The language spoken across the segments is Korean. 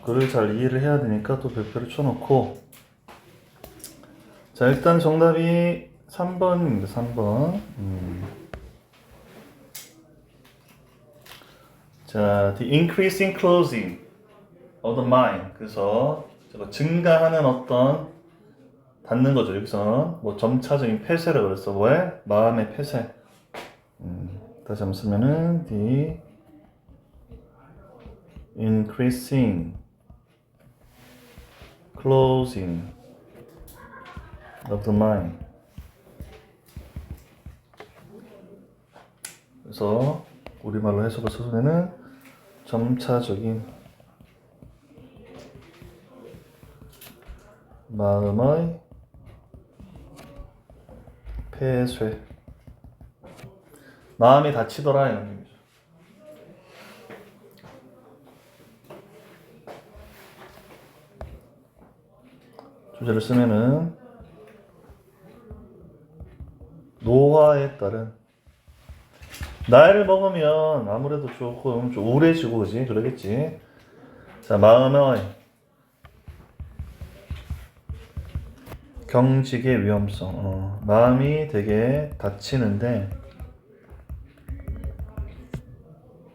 글을 잘 이해를 해야 되니까 또 별표를 쳐놓고. 자, 일단 정답이 3번입니다. 3번. 자, the increasing closing of the mind. 그래서 저거 증가하는 어떤 닫는 거죠. 여기서 뭐 점차적인 폐쇄라고 그랬어. 뭐에? 마음의 폐쇄. 다시 한번 쓰면은 the increasing closing of the mind. 그래서 우리말로 해석을 써서는 점차적인 마음의 폐쇄. 마음이 다치더라 이런 얘기죠. 주제를 쓰면은 노화에 따른, 나이를 먹으면 아무래도 조금 좀 우울해지고 그지? 그러겠지. 자, 마음의 경직의 위험성. 마음이 되게 다치는데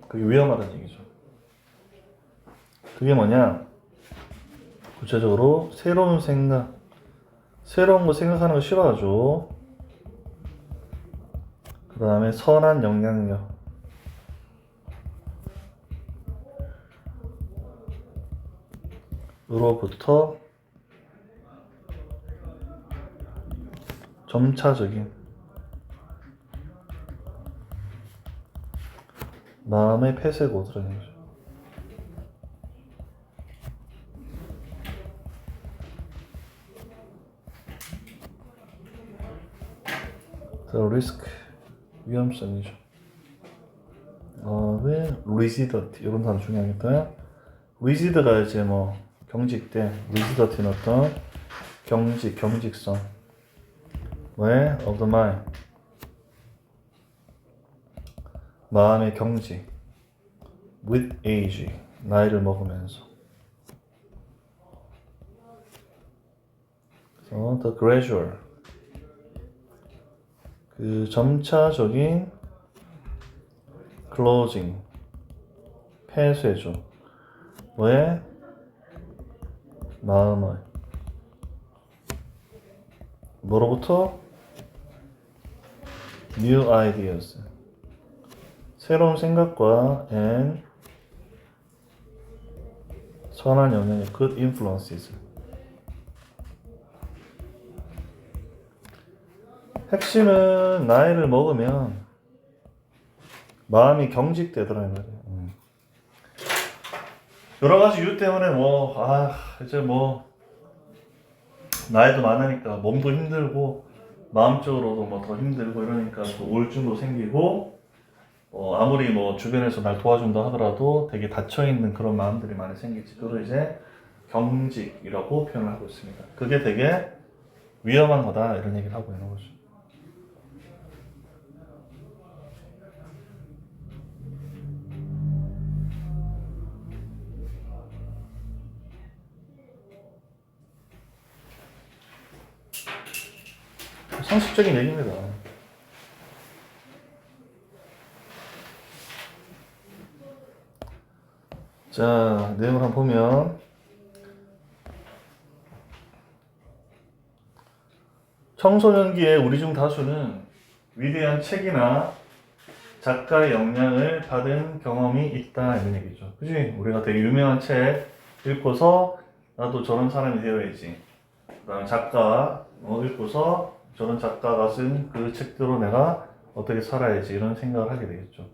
그게 위험하다는 얘기죠. 그게 뭐냐? 구체적으로 새로운 생각, 새로운 거 생각하는 거 싫어하죠. 그 다음에 선한 영향력, 으로부터 점차적인 마음의 폐쇄가 오더라는 거죠. The risk, 위험성이죠. 왜 rigidity 이런 단어 중요하겠다. rigid가 이제 뭐 경직된, rigidity는 어떤 경직성. 왜? of the mind, 마음의 경직. with age, 나이를 먹으면서. 그래서 the gradual, 그 점차적인 closing, 폐쇄죠. 왜? 마음의 뭐로부터? new ideas, 새로운 생각과 and 선한 영향력, good influences. 핵심은 나이를 먹으면 마음이 경직되더라는 거예요. 여러 가지 이유 때문에 이제 나이도 많으니까 몸도 힘들고 마음적으로도 더 힘들고 이러니까 또 우울증도 생기고 아무리 주변에서 날 도와준다 하더라도 되게 닫혀있는 그런 마음들이 많이 생기지. 그걸 이제 경직이라고 표현을 하고 있습니다. 그게 되게 위험한 거다 이런 얘기를 하고 있는 거죠. 상식적인 얘기입니다. 자, 내용을 한번 보면 청소년기에 우리 중 다수는 위대한 책이나 작가의 영향을 받은 경험이 있다 이런 얘기죠. 그치? 우리가 되게 유명한 책 읽고서 나도 저런 사람이 되어야지. 그 다음에 작가 읽고서 저런 작가가 쓴 그 책대로 내가 어떻게 살아야지 이런 생각을 하게 되겠죠.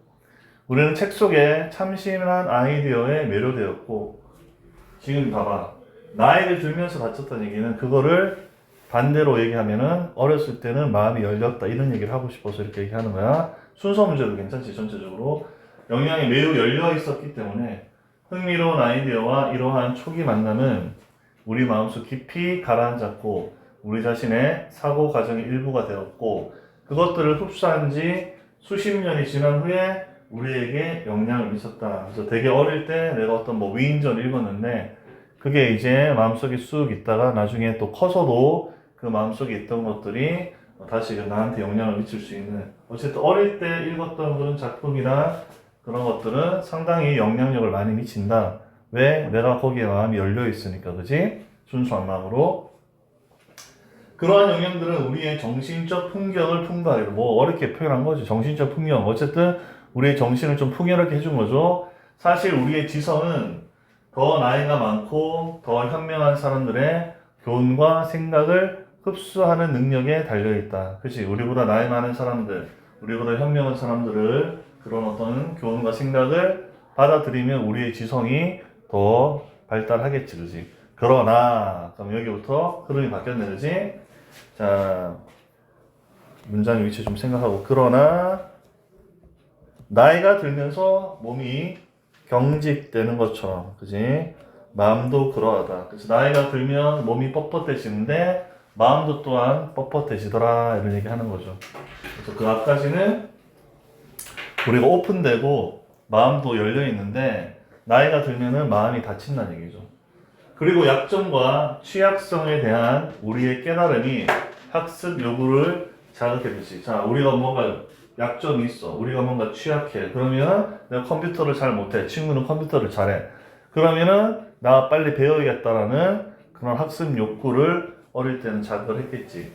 우리는 책 속에 참신한 아이디어에 매료되었고, 지금 봐봐, 나이를 들면서 다쳤다는 얘기는 그거를 반대로 얘기하면은 어렸을 때는 마음이 열렸다 이런 얘기를 하고 싶어서 이렇게 얘기하는 거야. 순서 문제도 괜찮지. 전체적으로 영향이 매우 열려 있었기 때문에 흥미로운 아이디어와 이러한 초기 만남은 우리 마음속 깊이 가라앉았고 우리 자신의 사고 과정의 일부가 되었고, 그것들을 흡수한 지 수십 년이 지난 후에 우리에게 영향을 미쳤다. 그래서 되게 어릴 때 내가 어떤 뭐 위인전을 읽었는데 그게 이제 마음속에 쑥 있다가 나중에 또 커서도 그 마음속에 있던 것들이 다시 나한테 영향을 미칠 수 있는, 어쨌든 어릴 때 읽었던 그런 작품이나 그런 것들은 상당히 영향력을 많이 미친다. 왜? 내가 거기에 마음이 열려 있으니까, 그지? 순수한 마음으로. 그러한 영향들은 우리의 정신적 풍경을 풍부하게, 뭐 어렵게 표현한 거지. 정신적 풍경. 어쨌든 우리의 정신을 좀 풍요롭게 해준 거죠. 사실 우리의 지성은 더 나이가 많고 더 현명한 사람들의 교훈과 생각을 흡수하는 능력에 달려있다. 그치? 우리보다 나이 많은 사람들, 우리보다 현명한 사람들을 그런 어떤 교훈과 생각을 받아들이면 우리의 지성이 더 발달하겠지, 그지? 그러나, 그럼 여기부터 흐름이 바뀌었네, 그지? 자, 문장의 위치 좀 생각하고, 그러나, 나이가 들면서 몸이 경직되는 것처럼, 그지? 마음도 그러하다. 그래서 나이가 들면 몸이 뻣뻣해지는데, 마음도 또한 뻣뻣해지더라, 이런 얘기 하는 거죠. 그래서 그 앞까지는 우리가 오픈되고, 마음도 열려있는데, 나이가 들면은 마음이 닫힌다는 얘기죠. 그리고 약점과 취약성에 대한 우리의 깨달음이 학습 요구를 자극해주지. 자, 우리가 뭔가 약점이 있어. 우리가 뭔가 취약해. 그러면 내가 컴퓨터를 잘 못해. 친구는 컴퓨터를 잘해. 그러면은 나 빨리 배워야겠다라는 그런 학습 욕구를 어릴 때는 자극을 했겠지.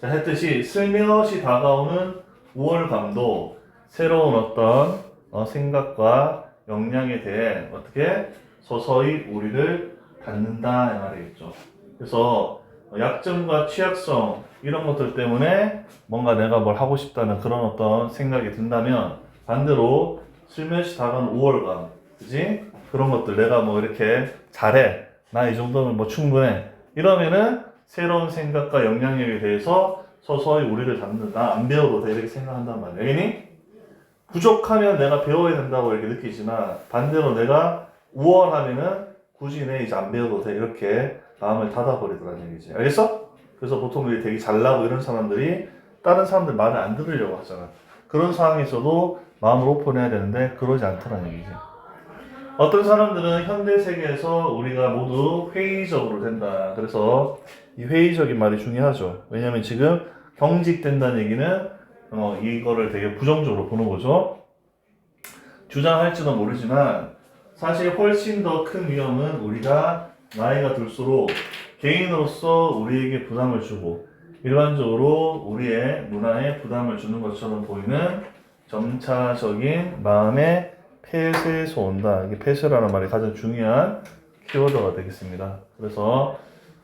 자, 했듯이 슬며시 다가오는 우월감도 새로운 어떤 생각과 역량에 대해 어떻게 서서히 우리를 닫는다 이 말이겠죠. 그래서 약점과 취약성 이런 것들 때문에 뭔가 내가 뭘 하고 싶다는 그런 어떤 생각이 든다면 반대로 슬며시 다가오는 우월감, 그지? 그런 것들 내가 뭐 이렇게 잘해, 나 이 정도면 뭐 충분해 이러면은 새로운 생각과 역량력에 대해서 서서히 우리를 닫는다. 안 배워도 돼 이렇게 생각한단 말이야. 알겠니? 부족하면 내가 배워야 된다고 이렇게 느끼지만 반대로 내가 우월하면은 굳이 내 이제 안 배워도 돼 이렇게 마음을 닫아버리더라는 얘기지. 알겠어? 그래서 보통 우리 되게 잘나고 이런 사람들이 다른 사람들 말을 안 들으려고 하잖아. 그런 상황에서도 마음을 오픈해야 되는데 그러지 않더라는 얘기지. 어떤 사람들은 현대 세계에서 우리가 모두 회의적으로 된다. 그래서 이 회의적인 말이 중요하죠. 왜냐면 지금 경직된다는 얘기는 이거를 되게 부정적으로 보는 거죠. 주장할지도 모르지만 사실 훨씬 더 큰 위험은 우리가 나이가 들수록 개인으로서 우리에게 부담을 주고 일반적으로 우리의 문화에 부담을 주는 것처럼 보이는 점차적인 마음의 폐쇄에서 온다. 이게 폐쇄라는 말이 가장 중요한 키워드가 되겠습니다. 그래서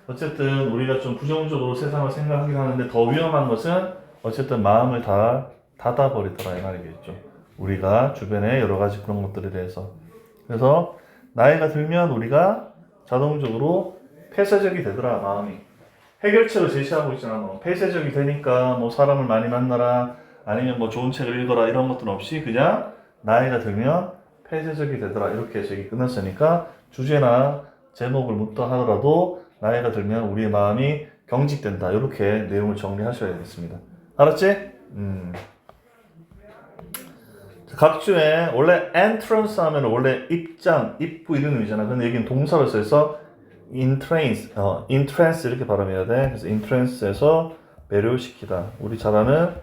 어쨌든 우리가 좀 부정적으로 세상을 생각하긴 하는데 더 위험한 것은 어쨌든 마음을 다 닫아버리더라 이 말이겠죠. 우리가 주변에 여러 가지 그런 것들에 대해서. 그래서 나이가 들면 우리가 자동적으로 폐쇄적이 되더라 마음이. 해결책을 제시하고 있잖아. 뭐 폐쇄적이 되니까 뭐 사람을 많이 만나라 아니면 뭐 좋은 책을 읽어라 이런 것들은 없이 그냥 나이가 들면 폐쇄적이 되더라 이렇게 해서 얘기 끝났으니까 주제나 제목을 묻다 하더라도 나이가 들면 우리의 마음이 경직된다 이렇게 내용을 정리하셔야겠습니다. 알았지? 각주에 원래 entrance 하면 원래 입장, 입구 이런 의미잖아. 근데 여기는 동사로 써서 entrance 이렇게 발음해야 돼. 그래서 entrance에서 매료시키다. 우리 잘 아는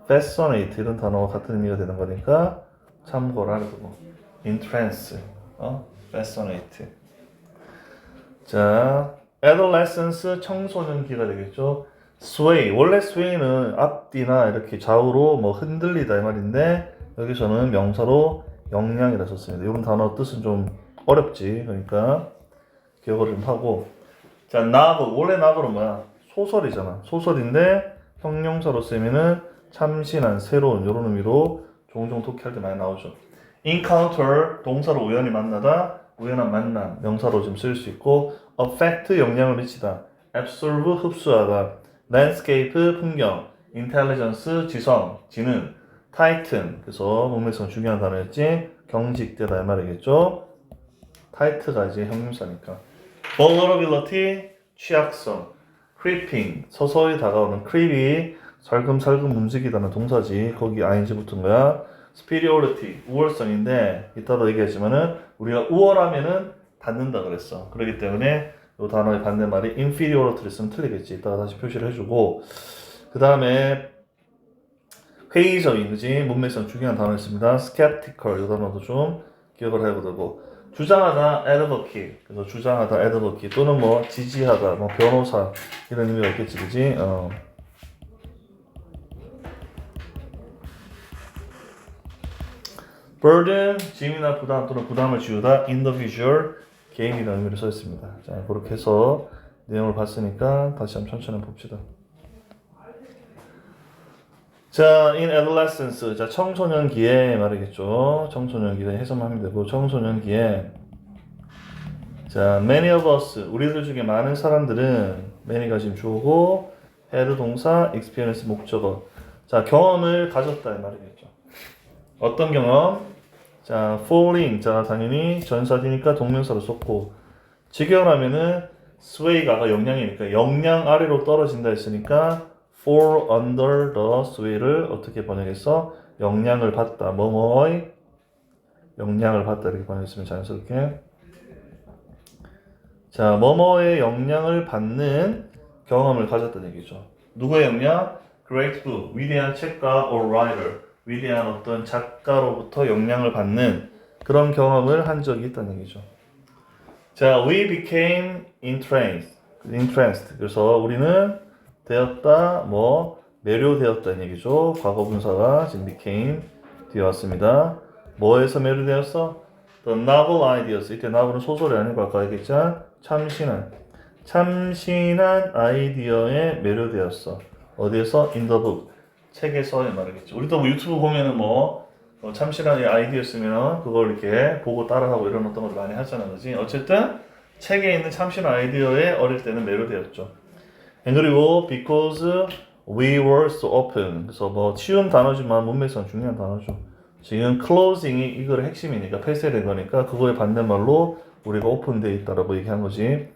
fascinate 이런 단어와 같은 의미가 되는 거니까 참고를 하고. entrance, fascinate. 자, adolescence 청소년기가 되겠죠. sway 원래 sway는 앞뒤나 이렇게 좌우로 뭐 흔들리다 이 말인데 여기서는 명사로 역량이라 썼습니다. 이런 단어 뜻은 좀 어렵지. 그러니까 기억을 좀 하고. 자, novel 원래 novel은 뭐야? 소설이잖아. 소설인데 형용사로 쓰면은 참신한, 새로운 이런 의미로 종종 독해할 때 많이 나오죠. encounter 동사로 우연히 만나다, 우연한 만남 명사로 좀 쓸 수 있고, affect 영향을 미치다, absorb 흡수하다, landscape 풍경, intelligence 지성, 지능, tighten 그래서 문맥성 중요한 단어였지. 경직되다 이 말이겠죠. tight가 이제 형용사니까. vulnerability 취약성, creeping 서서히 다가오는 creep이 살금살금 움직이다는 동사지. 거기 ing 붙은 거야. superiority, 우월성인데 이따도 얘기하지만은 우리가 우월하면은 닫는다 그랬어. 그렇기 때문에 이 단어의 반대말이 inferiority를 쓰면 틀리겠지. 이따가 다시 표시를 해주고 그 다음에 회의적인, 그지? 문맥상 중요한 단어 있습니다. skeptical 이 단어도 좀 기억을 해야 되고 주장하다 advocate 그래서 주장하다 advocate 또는 뭐 지지하다 뭐 변호사 이런 의미가 있겠지, 그지? burden 짐이나 부담 또는 부담을 지우다 individual 개인이라는 의미로 써 있습니다. 자, 그렇게 해서 내용을 봤으니까 다시 한번 천천히 봅시다. 자, in adolescence, 자 청소년기에 말이겠죠. 청소년기에 해석만 하면 되고 청소년기에 자, many of us, 우리들 중에 많은 사람들은 many가 지금 주어고 had 동사, experience 목적어. 자, 경험을 가졌다 이 말이겠죠. 어떤 경험? 자, falling, 자 당연히 전사지니까 동명사로 썼고 직역하면은 sway가 영향이니까 영향 아래로 떨어진다 했으니까 fall under the sway를 어떻게 번역해서 영향을 받다, 뭐뭐의 영향을 받다 이렇게 번역했으면 자연스럽게 자, 뭐뭐의 영향을 받는 경험을 가졌다는 얘기죠. 누구의 영향? Great book, 위대한 책가 or writer, 위대한 어떤 작가로부터 영향을 받는 그런 경험을 한 적이 있다는 얘기죠. 자, we became entranced. 그래서 우리는 되었다, 뭐 매료되었다는 얘기죠. 과거 분사가 지금 became 뒤에 왔습니다. 뭐에서 매료되었어? The novel ideas. 이때 novel은 소설이 아니고 아까 얘기했잖아. 참신한 아이디어에 매료되었어. 어디에서? In the book. 책에서 말이겠죠. 우리도 뭐 유튜브 보면은 뭐 참신한 아이디어 쓰면 그걸 이렇게 보고 따라하고 이런 어떤 것들 많이 하잖아, 그지? 어쨌든 책에 있는 참신한 아이디어에 어릴 때는 매료되었죠. 그리고 because we were so open. 그래서 뭐 쉬운 단어지만 문맥상 중요한 단어죠. 지금 closing이 이거의 핵심이니까 폐쇄된 거니까 그거의 반대말로 우리가 오픈되어 있다라고 얘기한 거지.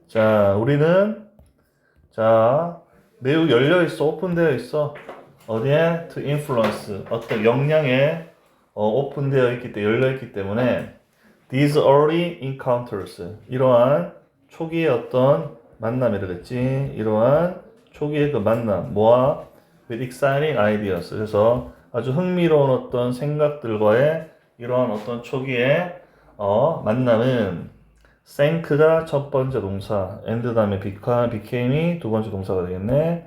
자, 우리는 자 매우 열려 있어, 오픈되어 있어. 어디에? To influence. 어떤 영향에 오픈되어 있기 때문에 열려 있기 때문에 these early encounters. 이러한 초기의 어떤 만남이라겠지. 이러한 초기의 그 만남. 뭐와? With exciting ideas. 그래서 아주 흥미로운 어떤 생각들과의 이러한 어떤 초기의 만남은 sank가 첫 번째 동사, and 다음에 became이 두 번째 동사가 되겠네.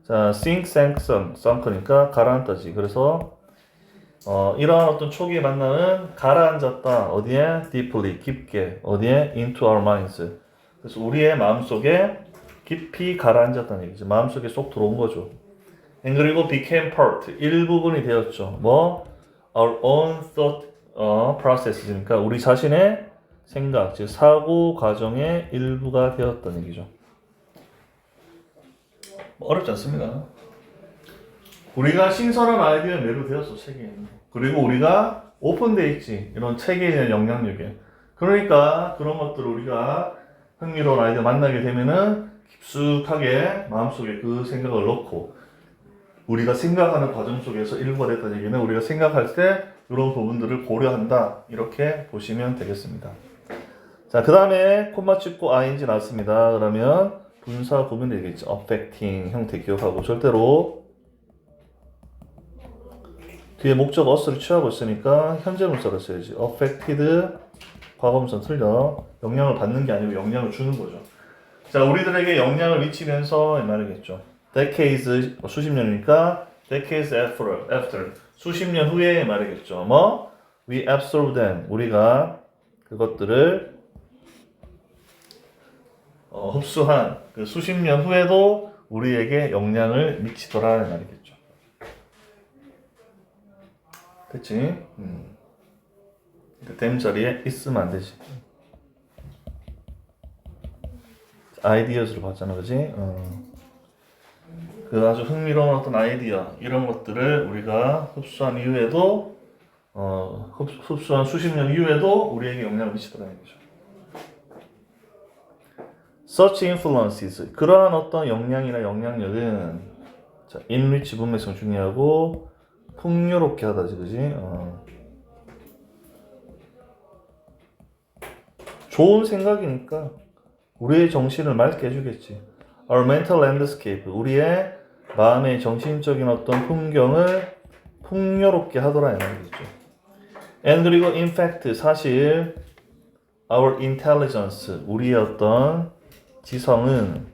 자, sink, sank, sunk니까 가라앉다지. 그래서 이러한 어떤 초기의 만남은 가라앉았다. 어디에? deeply, 깊게. 어디에? into our minds. 그래서 우리의 마음속에 깊이 가라앉았다는 얘기죠. 마음속에 쏙 들어온 거죠. 그리고 became part, 일부분이 되었죠. 뭐? our own thought process니까 우리 자신의 생각, 즉 사고 과정의 일부가 되었다는 얘기죠. 어렵지 않습니다. 우리가 신선한 아이디어에 매료되었어, 책에. 그리고 우리가 오픈되어 있지, 이런 책에 대한 영향력에. 그러니까 그런 것들을 우리가 흥미로운 아이디어 만나게 되면은 깊숙하게 마음속에 그 생각을 넣고 우리가 생각하는 과정 속에서 일부가 됐다는 얘기는 우리가 생각할 때 이런 부분들을 고려한다, 이렇게 보시면 되겠습니다. 자, 그 다음에 콤마 찍고 ing 나왔습니다. 그러면 분사 구분 되겠죠. affecting 형태 기억하고 절대로 뒤에 목적 us를 취하고 있으니까 현재 분사를 써야지. affected 과거분사 틀려. 영향을 받는 게 아니고 영향을 주는 거죠. 자, 우리들에게 영향을 미치면서 이 말이겠죠. decades 수십 년이니까 decades after 수십 년 후에 말이겠죠. 뭐 we absorb them 우리가 그것들을 흡수한 그 수십 년 후에도 우리에게 영향을 미치더라는 말이겠죠. 됐지? 댐 자리에 있으면 안 되지. 아이디어스로 봤잖아, 그지? 그 아주 흥미로운 어떤 아이디어 이런 것들을 우리가 흡수한 이후에도 흡수한 수십 년 이후에도 우리에게 영향을 미치더라는 얘기죠. Such influences 그러한 어떤 영향이나 영향력은 자, enrich 문맥성 중요하고 풍요롭게 하다지, 그지? 좋은 생각이니까 우리의 정신을 맑게 해주겠지. Our mental landscape, 우리의 마음의 정신적인 어떤 풍경을 풍요롭게 하더라 이 말이죠. And 그리고 in fact, 사실 our intelligence, 우리의 어떤 지성은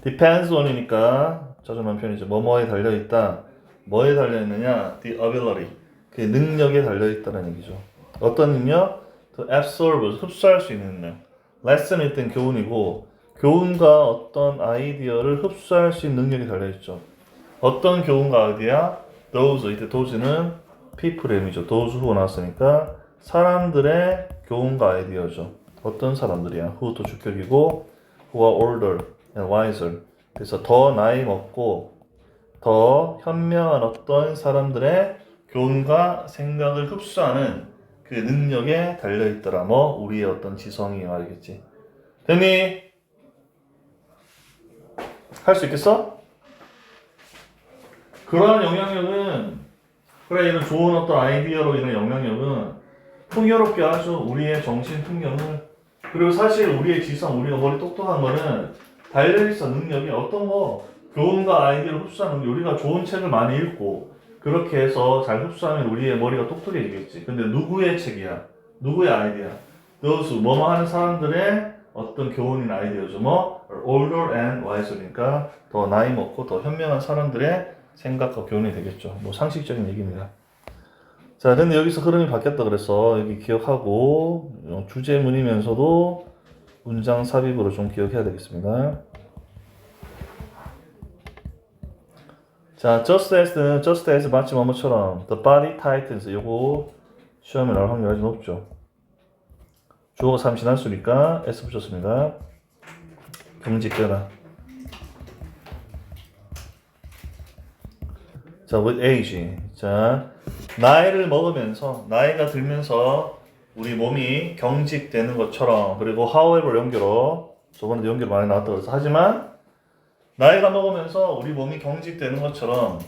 depends on이니까 자주난 표현이죠. 뭐뭐에 달려있다. 뭐에 달려있느냐? The ability, 그 능력에 달려있다는 얘기죠. 어떤 능력? To absorb, 흡수할 수 있는 능력. lesson일 땐 교훈이고 교훈과 어떤 아이디어를 흡수할 수 있는 능력이 달려있죠. 어떤 교훈과 아이디어? Those, 이때 those는 people의 의미죠. those who 나왔으니까 사람들의 교훈과 아이디어죠. 어떤 사람들이야? who도 주격이고 who are older and wiser. 그래서 더 나이 먹고 더 현명한 어떤 사람들의 교훈과 생각을 흡수하는 그 능력에 달려있더라. 뭐 우리의 어떤 지성이 말이겠지. 됐니? 할 수 있겠어? 그러한 영향력은 그래 이런 좋은 어떤 아이디어로 인한 영향력은 풍요롭게 하죠. 우리의 정신 풍경을. 그리고 사실 우리의 지성, 우리가 머리 똑똑한 거는 달려있어 능력이 어떤 거 교훈과 아이디어를 흡수하는 게 우리가 좋은 책을 많이 읽고 그렇게 해서 잘 흡수하면 우리의 머리가 똑똑해지겠지. 근데 누구의 책이야? 누구의 아이디어? those 뭐뭐 하는 사람들의 어떤 교훈이나 아이디어죠. 뭐 older and wiser니까 더 나이 먹고 더 현명한 사람들의 생각과 교훈이 되겠죠. 뭐 상식적인 얘기입니다. 자, 근데 여기서 흐름이 바뀌었다 그래서 여기 기억하고 주제문이면서도 문장 삽입으로 좀 기억해야 되겠습니다. 자, just as 마치 뭐뭐처럼 the body tightens 요거 시험에 나올 확률이 아주 높죠. 주어가 삼신한수니까 s 붙였습니다. 경직되다. 자, with age. 자, 나이를 먹으면서 나이가 들면서 우리 몸이 경직되는 것처럼 그리고 however 연결어 저번에도 연결 많이 나왔다 그래서 하지만 나이가 먹으면서 우리 몸이 경직되는 것처럼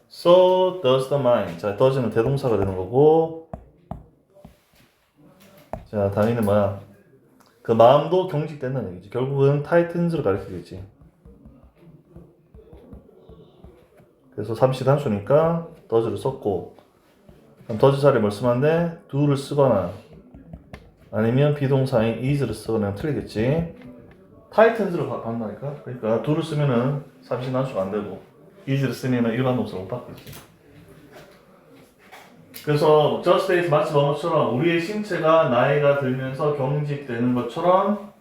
so does the mind. 자, does는 대동사가 되는 거고 자, 단위는 뭐야? 그 마음도 경직된다는 얘기지. 결국은 tightens를 가리키겠지. 그래서 삼시단수니까 does를 썼고 그럼 does 자리에 뭘 쓰면 안 돼? do를 쓰거나 아니면 비동사인 is를 쓰거나 틀리겠지. tightens를 한다니까. 그러니까 do를 쓰면은 삼시단수가 안 되고 is를 쓰면은 일반 동사가 못 바뀌지. 그래서 just as 마치 뭐뭐처럼 우리의 신체가 나이가 들면서 경직되는 것처럼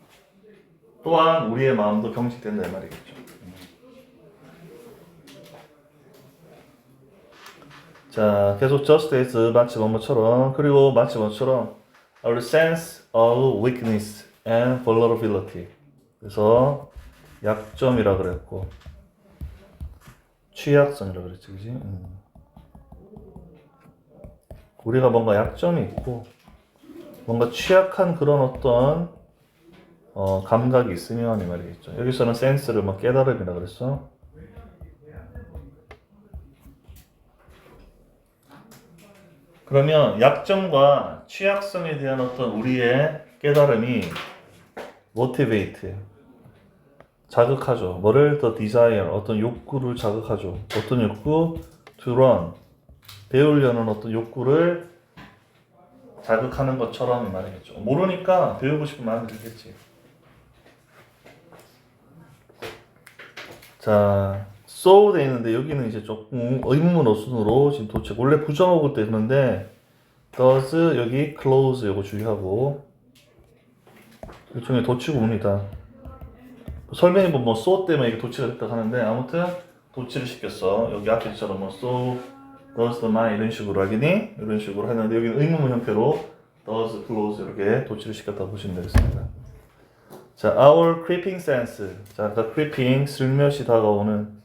또한 우리의 마음도 경직된다 이 말이겠죠. 자, 계속 just as 마치 뭐뭐처럼 그리고 마치 뭐처럼 our sense of weakness and vulnerability. 그래서 약점이라 그랬고 취약성이라 그랬지, 그지? 우리가 뭔가 약점이 있고 뭔가 취약한 그런 어떤 감각이 있으면 이 말이겠죠. 여기서는 센스를 뭐 깨달음이라 그랬어. 그러면 약점과 취약성에 대한 어떤 우리의 깨달음이 motivate 자극하죠. 뭐를 더 desire 어떤 욕구를 자극하죠. 어떤 욕구? to run 배우려는 어떤 욕구를 자극하는 것처럼 이 말이겠죠. 모르니까 배우고 싶은 마음이 들겠지. 자, so 돼 있는데 여기는 이제 조금 의문문 어순으로 지금 도책 원래 부정어구 때 그런데 does 여기 close 요거 주의하고 일종의 도치구문이다. 설명해 보면 뭐 so 때문에 이게 도치가 됐다 하는데 아무튼 도치를 시켰어. 여기 앞에처럼 뭐 so does the mind 이런 식으로 하기니 이런 식으로 했는데 여기는 의문문 형태로 does close 이렇게 도치를 시켰다 보시면 되겠습니다. 자, our creeping sense. 자, 아까 creeping 슬며시 다가오는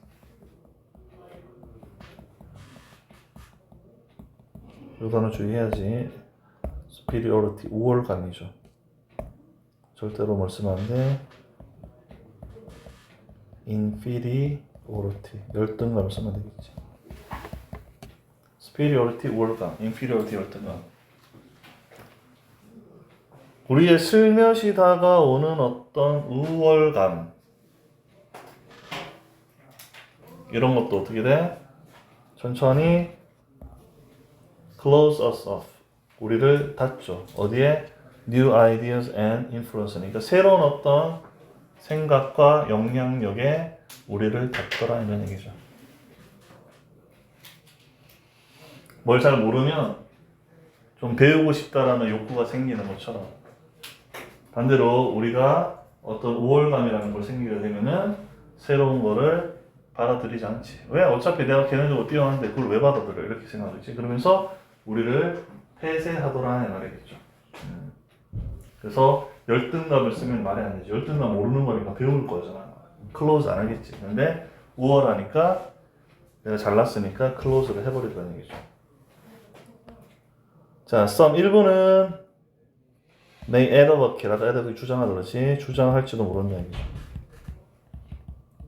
이 단어 주의해야지. superiority 우월감이죠. 절대로 뭘 쓰면 안 돼. inferiority 열등감을 쓰면 되겠지. superiority 우월감, inferiority 열등감. 우리의 슬며시 다가오는 어떤 우월감 이런 것도 어떻게 돼? 천천히 close us off 우리를 닫죠. 어디에? new ideas and influence 그러니까 새로운 어떤 생각과 영향력에 우리를 닫더라 이런 얘기죠. 뭘 잘 모르면 좀 배우고 싶다라는 욕구가 생기는 것처럼 반대로 우리가 어떤 우월감이라는 걸 생기게 되면은 새로운 거를 받아들이지 않지. 왜? 어차피 내가 개인적으로 뛰어났는데 그걸 왜 받아들여? 이렇게 생각하지. 그러면서 우리를 폐쇄하더라 이 말이겠죠. 그래서 열등감을 쓰면 말이 안 되지. 열등감 모르는 거니까 배울 거잖아. 클로즈 안 하겠지. 근데 우월하니까 내가 잘났으니까 클로즈를 해버리라는 얘기죠. 자, 썸 1부는 may add a bucket. 아까 add a 주장하듯이 주장할지도 모른다 얘기죠.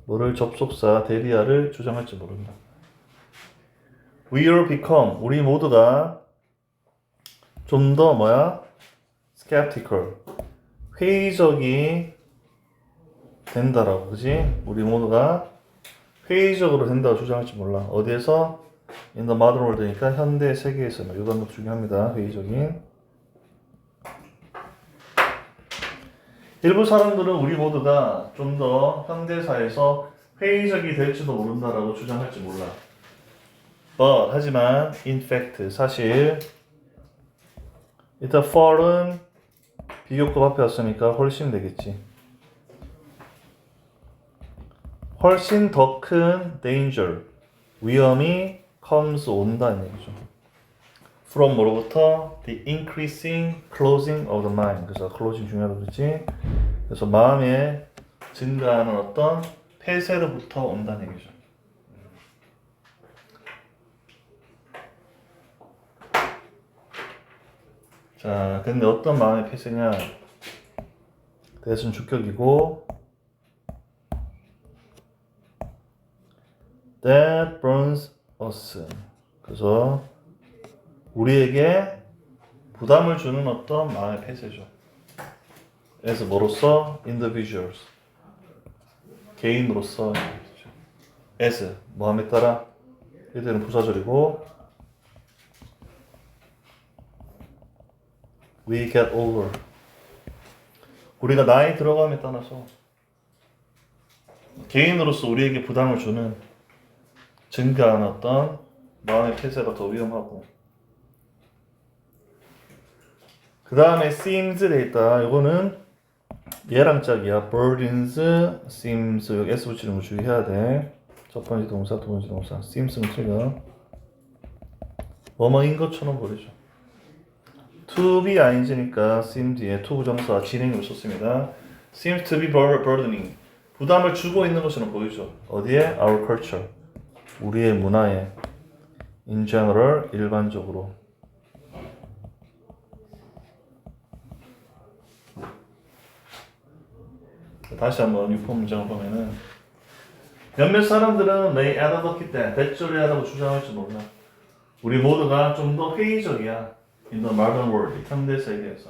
뭐를 접속사 대리아를 주장할지 모른다. We will become 우리 모두가 좀 더 뭐야? skeptical 회의적이 된다라고 그지? 우리 모두가 회의적으로 된다고 주장할지 몰라. 어디에서? In the modern world니까 현대 세계에서 이 단어 중요합니다. 회의적인. 일부 사람들은 우리 모두가 좀 더 현대사에서 회의적이 될지도 모른다라고 주장할지 몰라. But 하지만 in fact 사실 일단 fall은 비교급 앞에 왔으니까 훨씬 되겠지. 훨씬 더 큰 danger 위험이 comes 온다는 얘기죠. From 뭐로부터? The increasing closing of the mind. 그래서 closing 중요하다고 그랬지. 그래서 마음에 증가하는 어떤 폐쇄로부터 온다는 얘기죠. 자, 근데 어떤 마음의 폐쇄냐? 대신 주격이고 that burns us. 그래서 우리에게 부담을 주는 어떤 마음의 폐쇄죠. as 뭐로서? individuals. 개인으로서. as 뭐함에 따라 이들은 부사절이고 we get over. 우리가 나이 들어감에 따라서 개인으로서 우리에게 부담을 주는 증가한 어떤 마음의 폐쇄가 더 위험하고 그 다음에 seems 돼 있다. 이거는 얘랑 짝이야. burdens, seems 여기 s 붙이는 거 주의해야 돼. 첫 번째 동사, 두 번째 동사. seems는 틀려. 뭐뭐인 것처럼 버리죠. to be ing니까 seem 뒤에 to 부정사 진행을 썼습니다. seems to be burdening. 부담을 주고 있는 것처럼 보이죠. 어디에? our culture. 우리의 문화에. in general, 일반적으로. 다시 한번 유포 문장을 보면은 몇몇 사람들은 may add a bucket 때 배출해야라고 주장할지 몰라. 우리 모두가 좀 더 회의적이야. in the modern world, 현대 세계에서.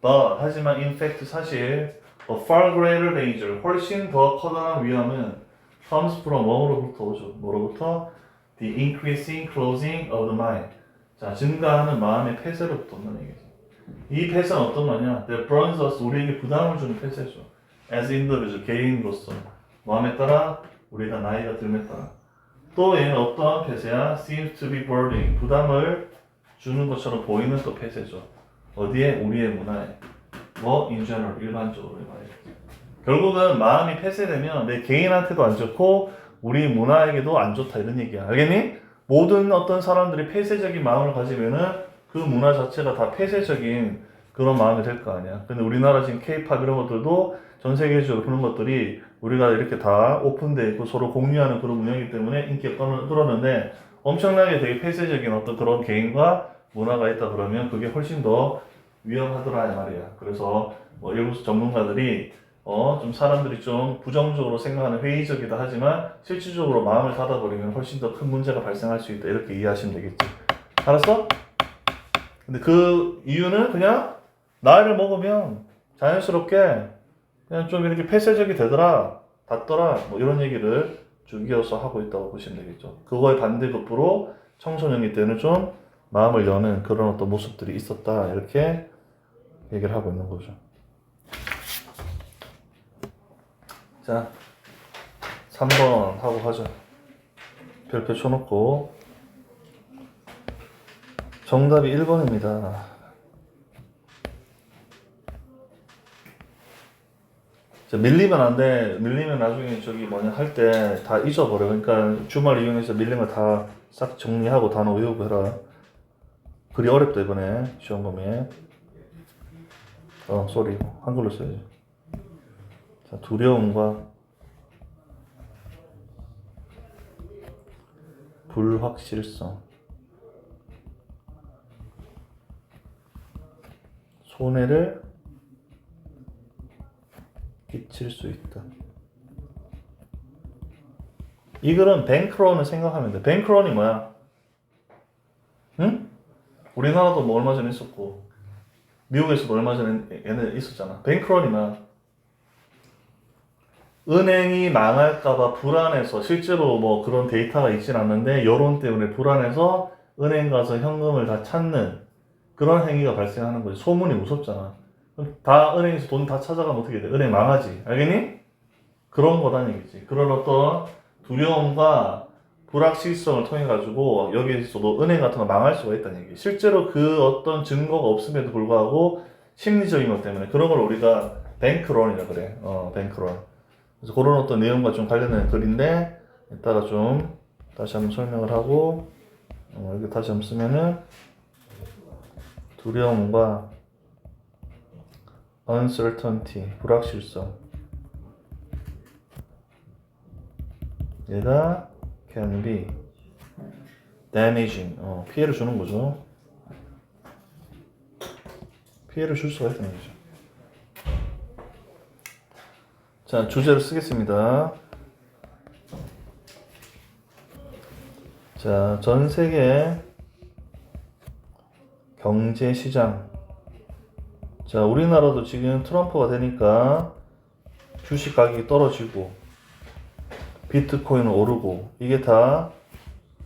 But 하지만 in fact 사실 a far greater danger, 훨씬 더 커다란 위험은 comes from 뭐로부터 오죠? 뭐로부터? The increasing closing of the mind. 자, 증가하는 마음의 폐쇄로부터 온다는 얘기죠. 이 폐쇄는 어떤 거냐? That burns us, 우리에게 부담을 주는 폐쇄죠. As individual, 개인으로서. 마음에 따라, 우리가 나이가 듦에 따라. 또 얘는 어떠한 폐쇄야? Seems to be burdening, 부담을 주는 것처럼 보이는 또 폐쇄죠. 어디에? 우리의 문화에. 뭐? in general, 일반적으로 말이에요. 결국은 마음이 폐쇄되면 내 개인한테도 안 좋고 우리 문화에게도 안 좋다 이런 얘기야. 알겠니? 모든 어떤 사람들이 폐쇄적인 마음을 가지면은 그 문화 자체가 다 폐쇄적인 그런 마음이 될 거 아니야. 근데 우리나라 지금 K-팝 이런 것들도 전 세계적으로 그런 것들이 우리가 이렇게 다 오픈되어 있고 서로 공유하는 그런 문화이기 때문에 인기가 끌었는데 엄청나게 되게 폐쇄적인 어떤 그런 개인과 문화가 있다 그러면 그게 훨씬 더 위험하더라 이 말이야. 그래서 뭐 일부 전문가들이 좀 사람들이 좀 부정적으로 생각하는 회의적이다 하지만 실질적으로 마음을 닫아버리면 훨씬 더 큰 문제가 발생할 수 있다. 이렇게 이해하시면 되겠지. 알았어? 근데 그 이유는 그냥 나이를 먹으면 자연스럽게 그냥 좀 이렇게 폐쇄적이 되더라, 닫더라, 뭐 이런 얘기를 쭉 이어서 하고 있다고 보시면 되겠죠. 그거의 반대급부로 청소년기 때는 좀 마음을 여는 그런 어떤 모습들이 있었다. 이렇게 얘기를 하고 있는 거죠. 자, 3번 하고 가죠. 별표 쳐놓고. 정답이 1번입니다. 밀리면 안 돼. 밀리면 나중에 할 때 다 잊어버려. 그러니까 주말 이용해서 밀린 거 다 싹 정리하고 단어 외우고 해라. 글이 어렵다 이번에 시험 범위에. 쏘리. 한글로 써야지. 자, 두려움과 불확실성. 손해를 끼칠 수 있다. 이 글은 뱅크런을 생각하면 돼. 뱅크런이 뭐야? 응? 우리나라도 뭐 얼마 전에 있었고 미국에서도 얼마 전에 얘네 있었잖아. 뱅크런이 뭐야? 은행이 망할까봐 불안해서 실제로 뭐 그런 데이터가 있진 않는데 여론 때문에 불안해서 은행 가서 현금을 다 찾는 그런 행위가 발생하는 거지. 소문이 무섭잖아. 다 은행에서 돈 다 찾아가면 어떻게 돼? 은행 망하지. 알겠니? 그런 거다는 얘기지. 그런 어떤 두려움과 불확실성을 통해 가지고 여기에서도 은행 같은 거 망할 수가 있다는 얘기. 실제로 그 어떤 증거가 없음에도 불구하고 심리적인 것 때문에 그런 걸 우리가 뱅크런이라 그래. 뱅크런. 그래서 그런 어떤 내용과 좀 관련된 글인데 이따가 좀 다시 한번 설명을 하고 여기 다시 한번 쓰면은 두려움과 uncertainty, 불확실성. 얘가 can be damaging, 피해를 주는 거죠. 피해를 줄 수가 있다는 거죠. 자, 주제를 쓰겠습니다. 자, 전 세계 경제 시장. 자, 우리나라도 지금 트럼프가 되니까 주식 가격이 떨어지고 비트코인은 오르고 이게 다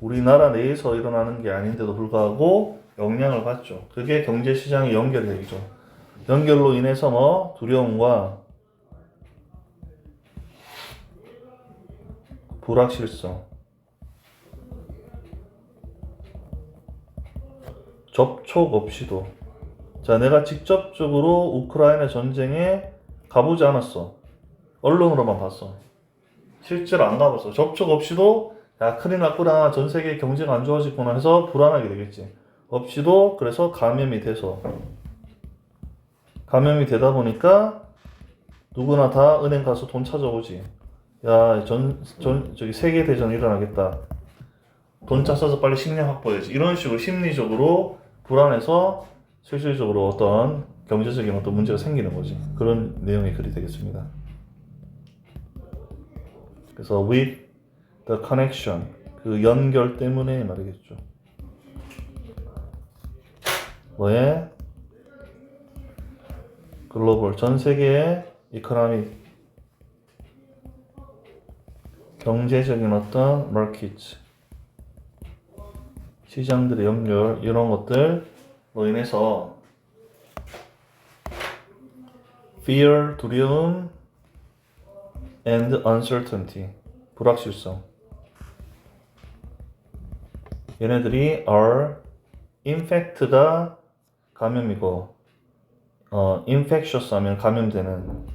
우리나라 내에서 일어나는 게 아닌데도 불구하고 영향을 받죠. 그게 경제 시장의 연결되죠. 연결로 인해서 뭐 두려움과 불확실성, 접촉 없이도. 자, 내가 직접적으로 우크라이나 전쟁에 가보지 않았어. 언론으로만 봤어. 실제로 안 가봤어. 접촉 없이도 야, 큰일 났구나, 전 세계 경제가 안 좋아지구나 해서 불안하게 되겠지. 없이도. 그래서 감염이 되다 보니까 누구나 다 은행 가서 돈 찾아오지. 야, 저기 세계대전 일어나겠다. 돈 찾아서 빨리 식량 확보해야지. 이런 식으로 심리적으로 불안해서 실질적으로 어떤 경제적인 어떤 문제가 생기는 거지. 그런 내용의 글이 되겠습니다. 그래서 with the connection, 그 연결 때문에 말이겠죠. 뭐에? 글로벌, 전 세계의 이코노믹, 경제적인 어떤 market, 시장들의 연결, 이런 것들로 인해서 fear, 두려움, and uncertainty, 불확실성. 얘네들이 are, infect가 감염이고, infectious 하면 감염되는,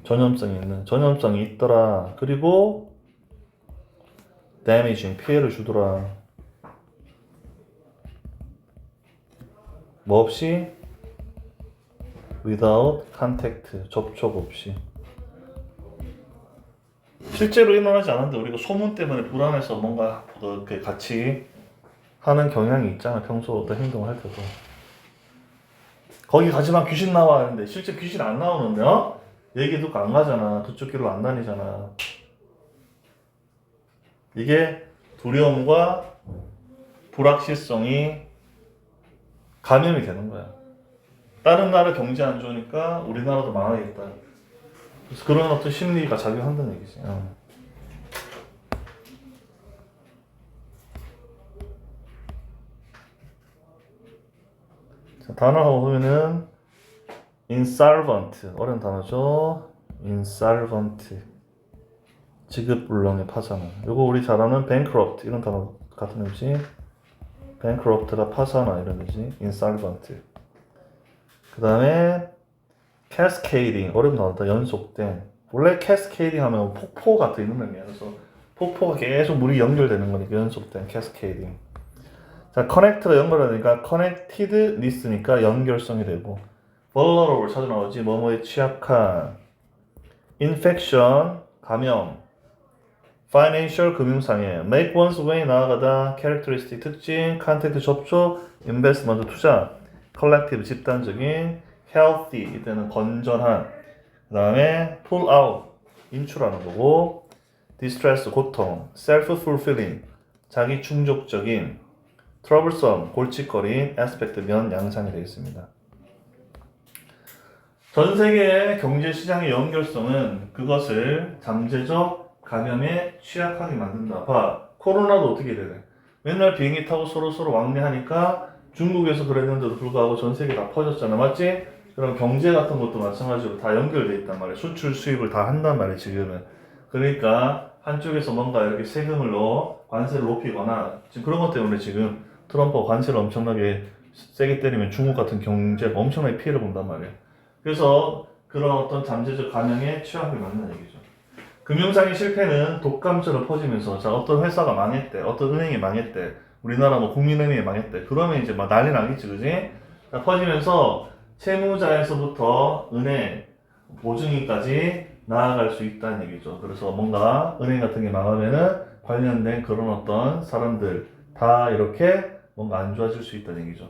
전염성이 있더라. 그리고 damaging, 피해를 주더라. 뭐 없이? without contact, 접촉 없이. 실제로 일어나지 않았는데 우리가 소문 때문에 불안해서 뭔가 그렇게 같이 하는 경향이 있잖아. 평소 어떤 행동을 할 때도. 거기 가지마 귀신 나와 하는데 실제 귀신 안 나오는데 얘기 듣고 안 가잖아. 그쪽 길로 안 다니잖아. 이게 두려움과 불확실성이 감염이 되는 거야. 다른 나라 경제 안 좋으니까 우리나라도 망하겠다. 그래서 그런 어떤 심리가 작용한다는 얘기지. 자, 단어 보면은 insolvent 어려운 단어죠. insolvent 지급불능의 파산은. 요거 우리 잘 아는 bankrupt 이런 단어 같은 의미지. bankrupt가 파산화 이런 의미지. insolvent. 그 다음에 cascading 어려운 단어다. 연속된. 원래 cascading 하면 폭포 같은 이런 의미야. 그래서 폭포가 계속 물이 연결되는 거니까 연속된 cascading. 자, connect가 연결하니까 connectedness니까 연결성이 되고 vulnerable 자주 나오지. 뭐뭐에 취약한. infection 감염. financial 금융상해. make one's way 나아가다. characteristic 특징. contact 접촉. invest 먼저 투자. collective 집단적인. healthy 이때는 건전한. 그 다음에 pull out 인출하는 거고. distress 고통. self-fulfilling 자기 충족적인. troublesome 골칫거린. aspect 면 양상이 되겠습니다. 전 세계의 경제 시장의 연결성은 그것을 잠재적 감염에 취약하게 만든다. 봐, 코로나도 어떻게 되래? 맨날 비행기 타고 서로 왕래하니까 중국에서 그랬는데도 불구하고 전 세계 다 퍼졌잖아, 맞지? 그럼 경제 같은 것도 마찬가지로 다 연결돼 있단 말이야. 수출 수입을 다 한단 말이야 지금은. 그러니까 한쪽에서 뭔가 이렇게 세금을 넣어 관세를 높이거나 지금 그런 것 때문에 지금 트럼프가 관세를 엄청나게 세게 때리면 중국 같은 경제가 엄청나게 피해를 본단 말이야. 그래서 그런 어떤 잠재적 감염에 취약하게 만드는 얘기죠. 금융상의 실패는 독감처럼 퍼지면서 자 어떤 회사가 망했대, 어떤 은행이 망했대, 우리나라 뭐 국민은행이 망했대. 그러면 이제 막 난리 나겠지, 그지? 자, 퍼지면서 채무자에서부터 은행, 보증인까지 나아갈 수 있다는 얘기죠. 그래서 뭔가 은행 같은 게 망하면은 관련된 그런 어떤 사람들 다 이렇게 뭔가 안 좋아질 수 있다는 얘기죠.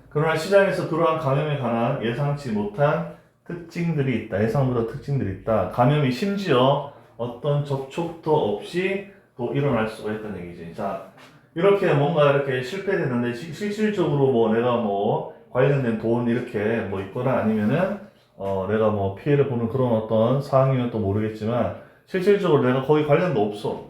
그러나 시장에서 그러한 감염에 관한 예상치 못한 특징들이 있다. 예상보다 특징들이 있다. 감염이 심지어 어떤 접촉도 없이 또 일어날 수가 있다는 얘기지. 자, 이렇게 뭔가 이렇게 실패됐는데 실질적으로 뭐 내가 뭐 관련된 돈 이렇게 뭐 있거나 아니면은 내가 뭐 피해를 보는 그런 어떤 상황이면 또 모르겠지만 실질적으로 내가 거기 관련도 없어.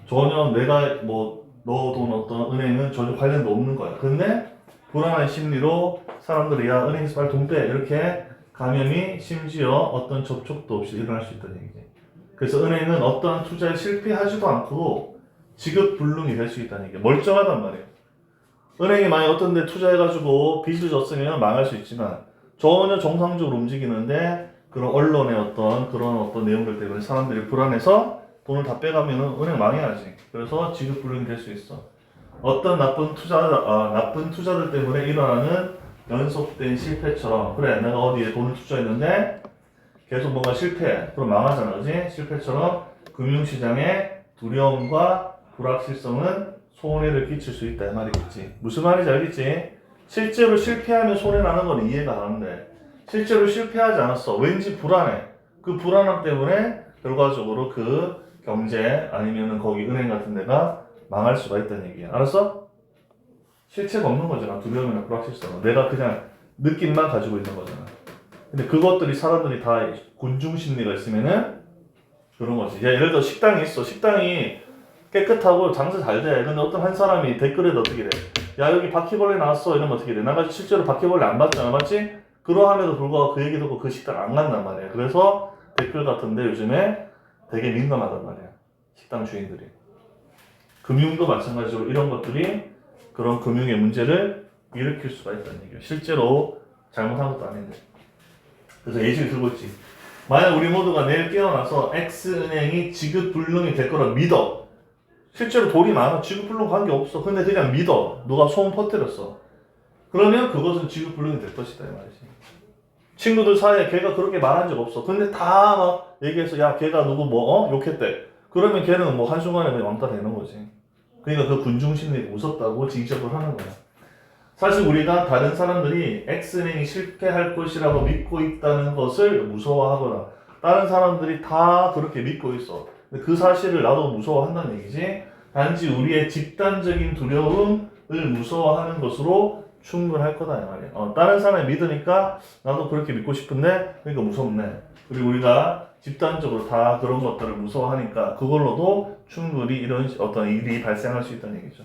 전혀 내가 뭐 넣어둔 어떤 은행은 전혀 관련도 없는 거야. 근데 불안한 심리로 사람들이 야 은행에서 빨리 돈 빼 이렇게 감염이 심지어 어떤 접촉도 없이 일어날 수 있다는 얘기지. 그래서 은행은 어떠한 투자에 실패하지도 않고 지급불능이 될 수 있다는 얘기야. 멀쩡하단 말이야. 은행이 만약 어떤 데 투자해가지고 빚을 졌으면 망할 수 있지만 전혀 정상적으로 움직이는데 그런 언론의 어떤 그런 어떤 내용들 때문에 사람들이 불안해서 돈을 다 빼가면 은행 망해야지. 그래서 지급불능이 될 수 있어. 어떤 나쁜 투자들 때문에 일어나는 연속된 실패처럼 그래 내가 어디에 돈을 투자했는데 계속 뭔가 실패 그럼 망하잖아, 그지? 실패처럼 금융시장의 두려움과 불확실성은 손해를 끼칠 수 있다 이 말이겠지. 무슨 말인지 알겠지? 실제로 실패하면 손해나는 건 이해가 가는데 실제로 실패하지 않았어. 왠지 불안해. 그 불안함 때문에 결과적으로 그 경제 아니면은 거기 은행 같은 데가 망할 수가 있다는 얘기야. 알았어? 실체가 없는 거잖아. 두려움이나 불확실성은. 내가 그냥 느낌만 가지고 있는 거잖아. 근데 그것들이 사람들이 다 곤중 심리가 있으면은 그런 거지. 야, 예를 들어 식당이 있어. 식당이 깨끗하고 장사 잘 돼. 근데 어떤 한 사람이 댓글에도 어떻게 돼? 야, 여기 바퀴벌레 나왔어. 이러면 어떻게 돼? 나가 실제로 바퀴벌레 안 봤잖아. 맞지? 그러함에도 불구하고 그 얘기 듣고 그 식당 안 간단 말이야. 그래서 댓글 같은데 요즘에 되게 민감하단 말이야. 식당 주인들이. 금융도 마찬가지로 이런 것들이 그런 금융의 문제를 일으킬 수가 있다는 얘기예요. 실제로 잘못한 것도 아닌데. 그래서 예시를 들고 있지. 만약 우리 모두가 내일 깨어나서 X은행이 지급불능이 될 거라 믿어. 실제로 돈이 많아. 지급불능 관계없어. 근데 그냥 믿어. 누가 소문 퍼뜨렸어. 그러면 그것은 지급불능이 될 것이다 이 말이지. 친구들 사이에 걔가 그렇게 말한 적 없어. 근데 다 막 얘기해서 야 걔가 누구 뭐 욕했대. 그러면 걔는 뭐 한순간에 그냥 왕따 되는 거지. 그러니까 그 군중심리가 무섭다고 징적을 하는 거야. 사실 우리가 다른 사람들이 X은행이 실패할 것이라고 믿고 있다는 것을 무서워하거나 다른 사람들이 다 그렇게 믿고 있어. 근데 그 사실을 나도 무서워한다는 얘기지. 단지 우리의 집단적인 두려움을 무서워하는 것으로 충분할 거다 이 말이야. 다른 사람이 믿으니까 나도 그렇게 믿고 싶은데 그러니까 무섭네. 그리고 우리가 집단적으로 다 그런 것들을 무서워하니까 그걸로도 충분히 이런 어떤 일이 발생할 수 있다는 얘기죠.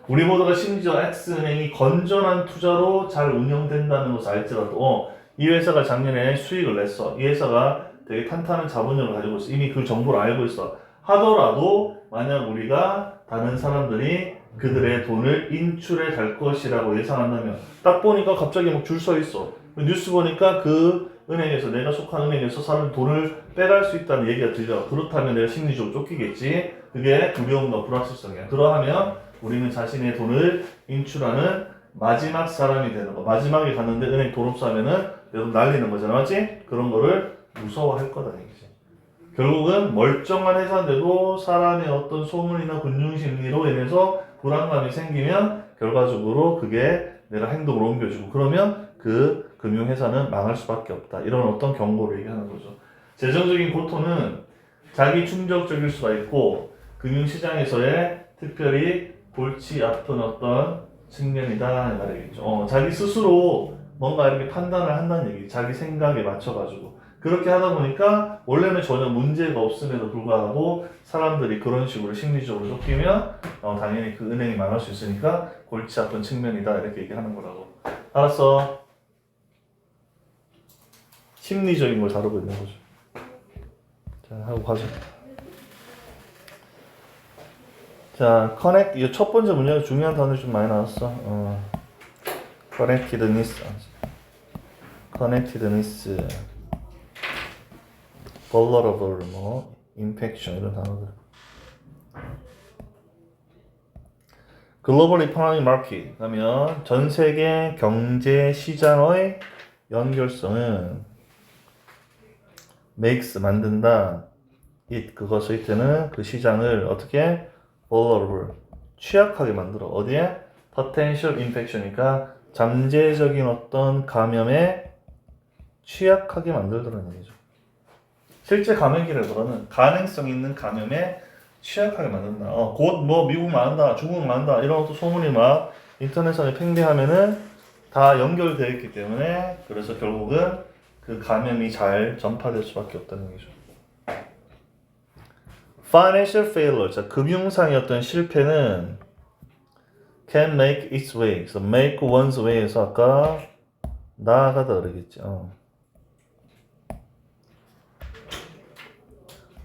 우리 모두가 심지어 X은행이 건전한 투자로 잘 운영된다는 것을 알지라도 이 회사가 작년에 수익을 냈어. 이 회사가 되게 탄탄한 자본력을 가지고 있어. 이미 그 정보를 알고 있어. 하더라도 만약 우리가 다른 사람들이 그들의 돈을 인출해 갈 것이라고 예상한다면 딱 보니까 갑자기 막 줄 서 있어. 뉴스 보니까 그 은행에서 내가 속한 은행에서 사는 돈을 빼갈 수 있다는 얘기가 들려. 그렇다면 내가 심리적으로 쫓기겠지. 그게 두려움과 불확실성이야. 그러하면 우리는 자신의 돈을 인출하는 마지막 사람이 되는 거. 마지막에 갔는데 은행 돈 없어 하면은 내돈 날리는 거잖아. 맞지? 그런 거를 무서워할 거다 얘기지. 결국은 멀쩡한 회사인데도 사람의 어떤 소문이나 군중심리로 인해서 불안감이 생기면 결과적으로 그게 내가 행동으로 옮겨주고 그러면 그 금융회사는 망할 수밖에 없다. 이런 어떤 경고를 얘기하는 거죠. 재정적인 고통은 자기 충격적일 수가 있고 금융시장에서의 특별히 골치 아픈 어떤 측면이다 이 말이겠죠. 자기 스스로 뭔가 이렇게 판단을 한다는 얘기. 자기 생각에 맞춰가지고 그렇게 하다 보니까 원래는 전혀 문제가 없음에도 불구하고 사람들이 그런 식으로 심리적으로 쫓기면 당연히 그 은행이 망할 수 있으니까 골치 아픈 측면이다 이렇게 얘기하는 거라고. 알았어. 심리적인 걸 다루고 있는 거죠. 자, 하고 가자. 자, 커넥, 이 첫 번째 문제가 중요한 단어를 좀 많이 나왔어. connectedness, vulnerable, infection 이런 단어들. 글로벌 이코노미 마켓 하면 전 세계 경제 시장의 연결성은 makes 만든다. it 그것의 때는 그 시장을 어떻게 vulnerable 취약하게 만들어. 어디에? potential infection이니까 잠재적인 어떤 감염에 취약하게 만들더라는 얘기죠. 실제 감염기라보다는 가능성 있는 감염에 취약하게 만든다. 곧 미국 망한다, 중국 망한다 이런 것도 소문이 막 인터넷상에 팽배하면은 다 연결되어 있기 때문에 그래서 결국은 그 감염이 잘 전파될 수밖에 없다는 얘기죠. Financial failure, 자, 금융상의 어떤 실패는 can make its way. 그래서 make one's way에서 아까 나아가다 그러겠지.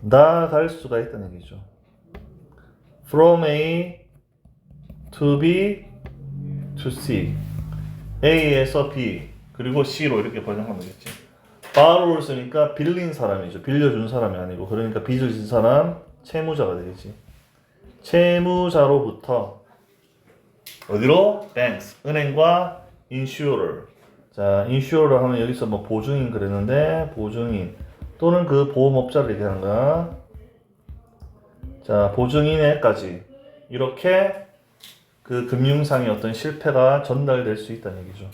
나아갈 수가 있다는 얘기죠. From A to B to C. A에서 B 그리고 C로 이렇게 번역하면 되겠지. borrower 쓰니까 빌린 사람이죠. 빌려준 사람이 아니고 그러니까 빚을 진 사람 채무자가 되겠지. 채무자로부터 어디로? banks 은행과 insurer. 자, insurer 하면 여기서 보증인 그랬는데 보증인 또는 그 보험업자를 얘기하는 거야. 자, 보증인에까지 이렇게 그 금융상의 어떤 실패가 전달될 수 있다는 얘기죠.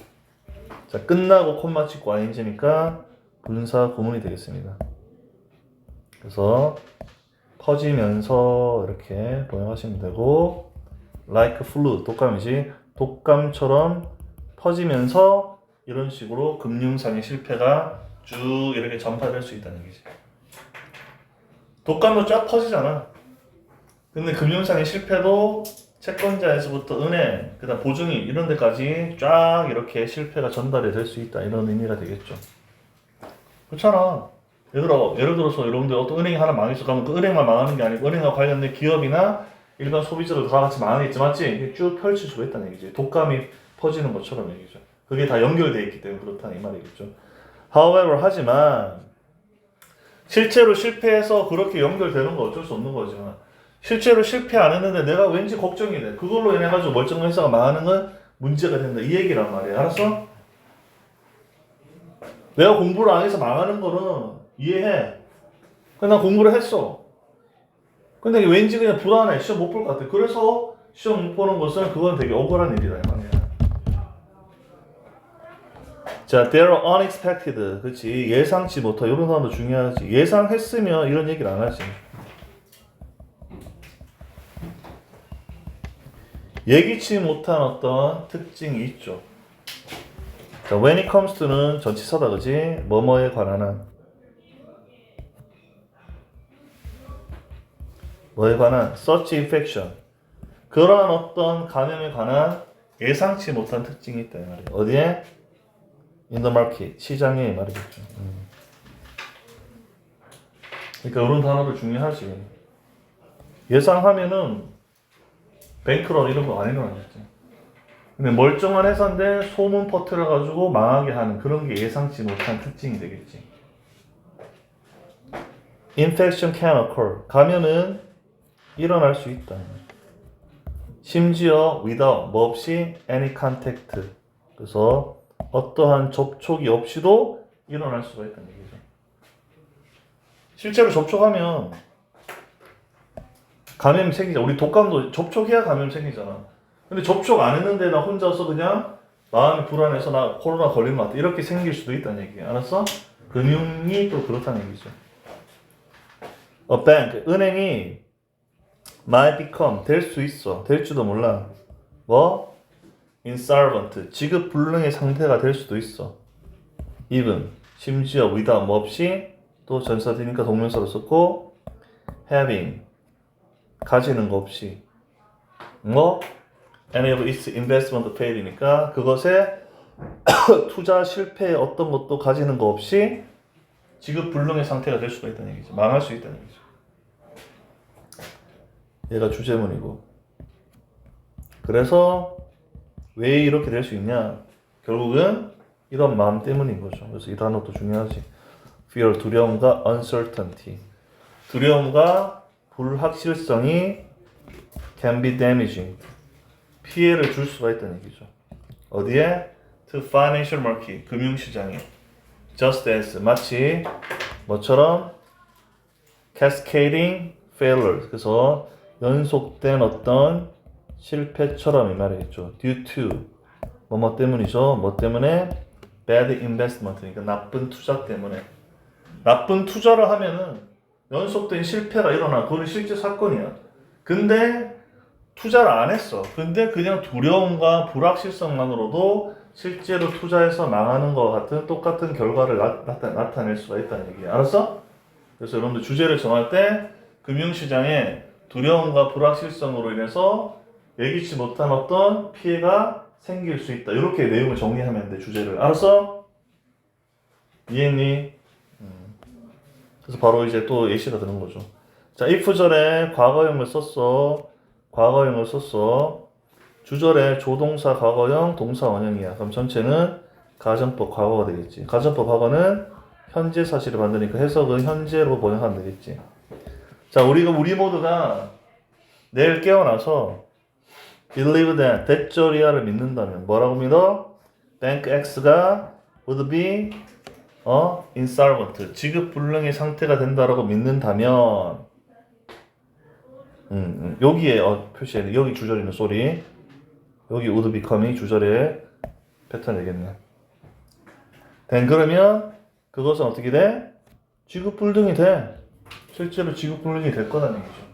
자, 끝나고 콤마 찍고 ing니까 분사 구문이 되겠습니다. 그래서 퍼지면서 이렇게 번역하시면 되고 like flu 독감이지 독감처럼 퍼지면서 이런 식으로 금융상의 실패가 쭉 이렇게 전파될 수 있다는 얘기지. 독감도 쫙 퍼지잖아. 근데 금융상의 실패도 채권자에서부터 은행, 그다음 보증인 이런 데까지 쫙 이렇게 실패가 전달이 될 수 있다 이런 의미가 되겠죠. 그렇잖아. 예를 들어서 여러분들 어떤 은행이 하나 망했어. 그러면 그 은행만 망하는 게 아니고 은행과 관련된 기업이나 일반 소비자들도 다 같이 망하겠지, 맞지? 이게 쭉 펼칠 수가 있다는 얘기지. 독감이 퍼지는 것처럼 얘기죠. 그게 다 연결되어 있기 때문에 그렇다는 이 말이겠죠. However, 하지만 실제로 실패해서 그렇게 연결되는 건 어쩔 수 없는 거지만 실제로 실패 안 했는데 내가 왠지 걱정이 돼. 그걸로 인해 가지고 멀쩡한 회사가 망하는 건 문제가 된다. 이 얘기란 말이야. 알았어? 내가 공부를 안 해서 망하는 거는 이해해. 난 공부를 했어. 근데 왠지 그냥 불안해. 시험 못 볼 것 같아. 그래서 시험 못 보는 것은 그건 되게 억울한 일이다 이 말이야. 자, they are unexpected. 그치. 예상치 못한. 이런 단어도 중요하지. 예상했으면 이런 얘기를 안 하지. 예기치 못한 어떤 특징이 있죠. 자, when it comes to는 전치사다, 그지? 뭐뭐에 관한 한. 뭐에 관한 such infection. 그러한 어떤 감염에 관한 예상치 못한 특징이 있다, 이 말이에요. 어디에? in the market. 시장에 말이겠죠. 그러니까 이런 단어도 중요하지. 예상하면은 뱅크런 이런 거 안 일어나겠지. 근데 멀쩡한 회사인데 소문 퍼뜨려가지고 망하게 하는 그런 게 예상치 못한 특징이 되겠지. Infection can occur. 감염은 일어날 수 있다. 심지어 without, 뭐 없이 any contact. 그래서 어떠한 접촉이 없이도 일어날 수가 있다는 얘기죠. 실제로 접촉하면 감염이 생기잖아. 우리 독감도 접촉해야 감염 생기잖아. 근데 접촉 안 했는데 나 혼자서 그냥 마음이 불안해서 나 코로나 걸린 것 같아. 이렇게 생길 수도 있다는 얘기야. 알았어? 금융이 또 그렇다는 얘기죠. A bank, 은행이 might become, 될 수 있어. 될지도 몰라. 뭐? insolvent, 지급 불능의 상태가 될 수도 있어. even, 심지어 without, 뭐 없이, 또 전사되니까 동명사로 썼고 having, 가지는 거 없이, 뭐? any of its investment fail이니까 그것에 투자 실패의 어떤 것도 가지는 거 없이 지급 불능의 상태가 될 수가 있다는 얘기죠. 망할 수 있다는 얘기죠. 얘가 주제문이고. 그래서 왜 이렇게 될 수 있냐? 결국은 이런 마음 때문인 거죠. 그래서 이 단어도 중요하지. fear, 두려움과 uncertainty. 두려움과 불확실성이 can be damaging. 피해를 줄 수가 있다는 얘기죠. 어디에? To financial market, 금융시장에. Just as, 마치 뭐처럼? Cascading failures. 그래서 연속된 어떤 실패처럼 이 말이겠죠. Due to, 뭐 때문이죠. 뭐 때문에? Bad investment, 그러니까 나쁜 투자 때문에. 나쁜 투자를 하면은 연속된 실패가 일어나. 그건 실제 사건이야. 근데 투자를 안 했어. 근데 그냥 두려움과 불확실성만으로도 실제로 투자해서 망하는 것 같은 똑같은 결과를 나타낼 수가 있다는 얘기야. 알았어? 그래서 여러분들 주제를 정할 때 금융시장에 두려움과 불확실성으로 인해서 예기치 못한 어떤 피해가 생길 수 있다. 이렇게 내용을 정리하면 돼, 주제를. 알았어? 이해했니? 그래서 바로 이제 또 예시가 되는 거죠. 자, if절에 과거형을 썼어. 과거형을 썼어. 주절에 조동사 과거형, 동사 원형이야. 그럼 전체는 가정법 과거가 되겠지. 가정법 과거는 현재 사실을 만드니까 해석은 현재로 번역하면 되겠지. 자, 우리 모두가 내일 깨어나서 believe that, 대절이야를 믿는다면 뭐라고 믿어? Bank X가 would be insolvent, 지급 불능의 상태가 된다라고 믿는다면 여기에 표시해. 여기 주절에 있는 소리. 여기 would become이 주절의 패턴이겠네. then 그러면 그것은 어떻게 돼? 지급 불능이 돼. 실제로 지급 불능이 될 거라는 얘기죠.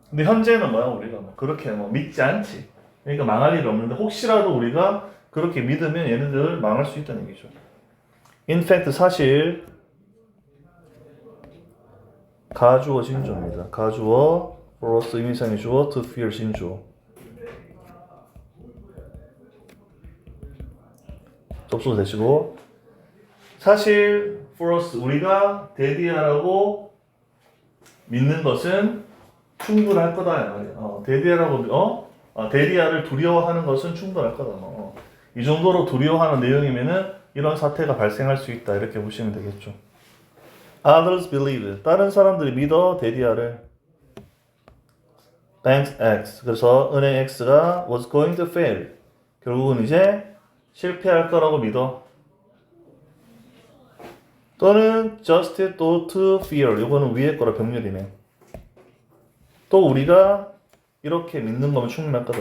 근데 현재는 뭐야? 우리가 그렇게 믿지 않지. 그러니까 망할 일이 없는데 혹시라도 우리가 그렇게 믿으면 얘네들 망할 수 있다는 얘기죠. In fact, 사실 가주어 진주입니다. 가주어 플러스 의미상의 주어 to fear 진주어. 접속 되시고 사실 플러스 우리가 데디아라고 믿는 것은 충분할 거다. 데디아라고 데디아를 두려워하는 것은 충분할 거다. 이 정도로 두려워하는 내용이면은 이런 사태가 발생할 수 있다. 이렇게 보시면 되겠죠. Others believe. 다른 사람들이 믿어 데디아를. Bank X. 그래서 은행 X가 was going to fail. 결국은 이제 실패할 거라고 믿어. 또는 just to fear. 이거는 위에 거라 병렬이네. 또 우리가 이렇게 믿는 거면 충분할 거다.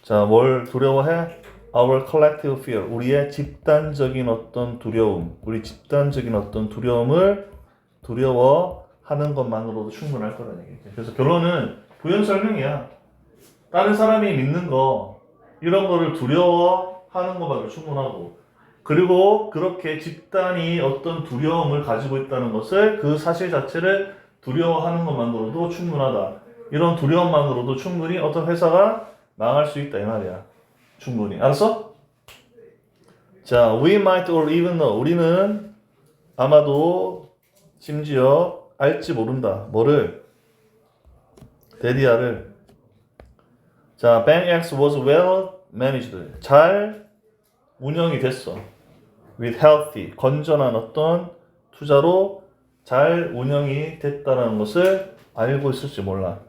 자, 뭘 두려워해? our collective fear, 우리의 집단적인 어떤 두려움, 우리 집단적인 어떤 두려움을 두려워하는 것만으로도 충분할 거라는 얘기죠. 그래서 결론은 부연 설명이야. 다른 사람이 믿는 거 이런 거를 두려워하는 것만으로 충분하고, 그리고 그렇게 집단이 어떤 두려움을 가지고 있다는 것을 그 사실 자체를 두려워하는 것만으로도 충분하다. 이런 두려움만으로도 충분히 어떤 회사가 망할 수 있다 이 말이야. 충분히. 알았어? 자, we might or even know. 우리는 아마도 심지어 알지 모른다. 뭐를? 데디아를. 자, Bank X was well managed. 잘 운영이 됐어. With healthy. 건전한 어떤 투자로 잘 운영이 됐다는 것을 알고 있을지 몰라.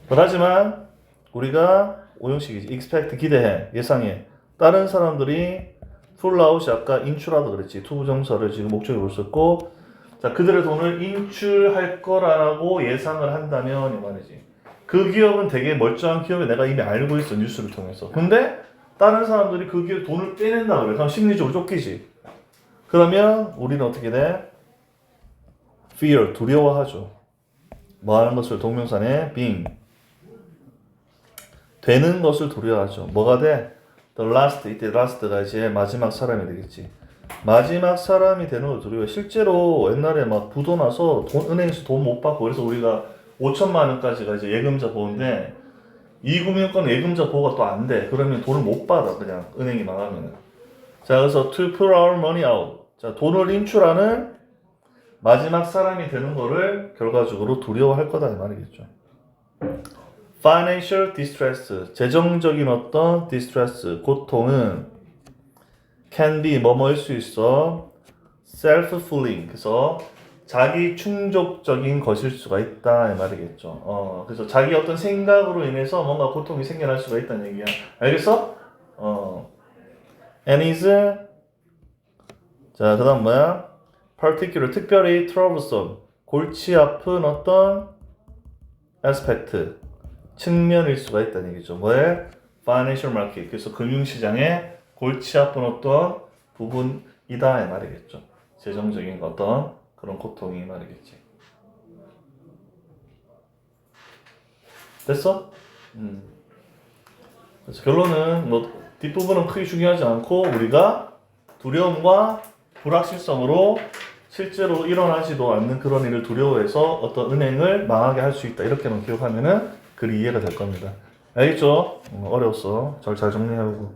하지만 우리가 오형식이지. expect 기대해. 예상해. 다른 사람들이 full out이 아까 인출하다 그랬지. 투부정사를 지금 목적으로 썼고, 자, 그들의 돈을 인출할 거라고 예상을 한다면 이 말이지. 그 기업은 되게 멀쩡한 기업에 내가 이미 알고 있어. 뉴스를 통해서. 근데 다른 사람들이 그 기업 돈을 떼낸다 그래. 그럼 심리적으로 쫓기지. 그러면 우리는 어떻게 돼? fear, 두려워하죠. 뭐 하는 것을 동명사네 being. 되는 것을 두려워하죠. 뭐가 돼? The last, 이때 last가 이제 마지막 사람이 되겠지. 마지막 사람이 되는 걸 두려워해. 실제로 옛날에 막 부도 나서 은행에서 돈 못 받고, 그래서 우리가 5천만 원까지가 이제 예금자 보호인데, 이금융권 예금자 보호가 또 안 돼. 그러면 돈을 못 받아, 그냥 은행이 망하면. 자, 그래서 to pull our money out. 자, 돈을 인출하는 마지막 사람이 되는 거를 결과적으로 두려워할 거다 이 말이겠죠. Financial distress, 재정적인 어떤 distress, 고통은 can be 뭐뭐일 수 있어. self-fulfilling, 그래서 자기 충족적인 것일 수가 있다 이 말이겠죠. 그래서 자기 어떤 생각으로 인해서 뭔가 고통이 생겨날 수가 있다는 얘기야. 알겠어? And is, 자, 그 다음 뭐야? particular, 특별히 troublesome, 골치 아픈 어떤 aspect, 측면일 수가 있다는 얘기죠. 뭐에? financial market, 그래서 금융시장의 골치 아픈 어떤 부분이다 이 말이겠죠. 재정적인 어떤 그런 고통이 말이겠지. 됐어? 그래서 결론은 뭐 뒷부분은 크게 중요하지 않고, 우리가 두려움과 불확실성으로 실제로 일어나지도 않는 그런 일을 두려워해서 어떤 은행을 망하게 할 수 있다. 이렇게만 기억하면은 글이 이해가 될 겁니다. 알겠죠? 어려웠어. 잘 정리하고.